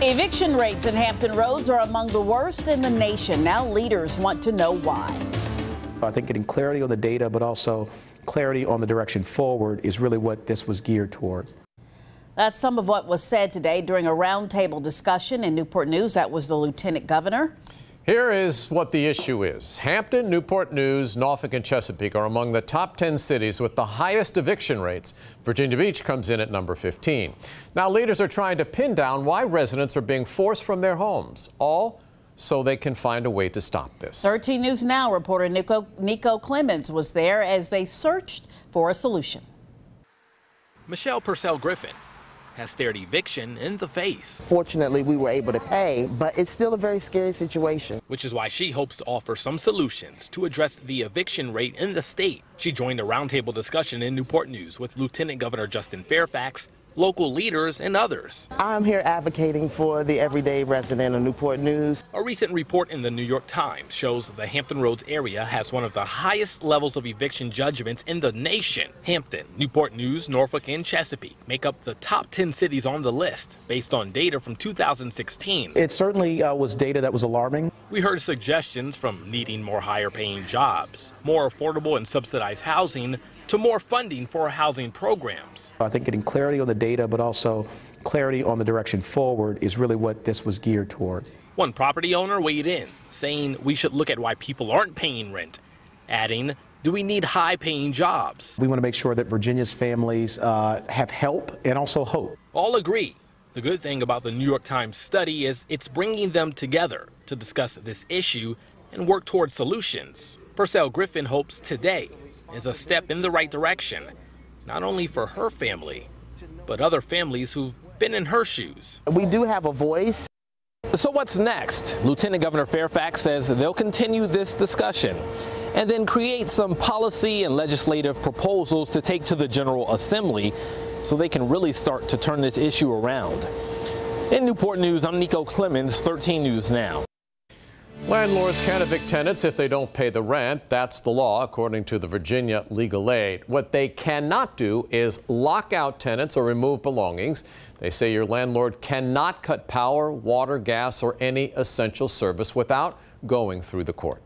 Eviction rates in Hampton Roads are among the worst in the nation. Now leaders want to know why. I think getting clarity on the data, but also clarity on the direction forward is really what this was geared toward. That's some of what was said today during a roundtable discussion in Newport News. That was the Lieutenant Governor. Here is what the issue is. Hampton, Newport News, Norfolk, and Chesapeake are among the top 10 cities with the highest eviction rates. Virginia Beach comes in at number 15. Now, leaders are trying to pin down why residents are being forced from their homes, all so they can find a way to stop this. 13 News Now reporter Nico Clemens was there as they searched for a solution. Michelle Purcell Griffin has stared eviction in the face. Fortunately, we were able to pay, but it's still a very scary situation. Which is why she hopes to offer some solutions to address the eviction rate in the state. She joined a roundtable discussion in Newport News with Lieutenant Governor Justin Fairfax, local leaders, and others. I'm here advocating for the everyday resident of Newport News. A recent report in the New York Times shows the Hampton Roads area has one of the highest levels of eviction judgments in the nation. Hampton, Newport News, Norfolk, and Chesapeake make up the top 10 cities on the list based on data from 2016. It certainly was data that was alarming. We heard suggestions from needing more higher-paying jobs, more affordable and subsidized housing, to more funding for housing programs. I think getting clarity on the data, but also clarity on the direction forward is really what this was geared toward. One property owner weighed in, saying we should look at why people aren't paying rent, adding, do we need high-paying jobs? We want to make sure that Virginia's families have help and also hope. All agree. The good thing about the New York Times study is it's bringing them together to discuss this issue and work towards solutions. Purcell Griffin hopes today is a step in the right direction, not only for her family, but other families who've been in her shoes. We do have a voice. So what's next? Lieutenant Governor Fairfax says they'll continue this discussion and then create some policy and legislative proposals to take to the General Assembly so they can really start to turn this issue around. In Newport News, I'm Nico Clemens, 13 News Now. Landlords can evict tenants if they don't pay the rent. That's the law, according to the Virginia Legal Aid. What they cannot do is lock out tenants or remove belongings. They say your landlord cannot cut power, water, gas, or any essential service without going through the court.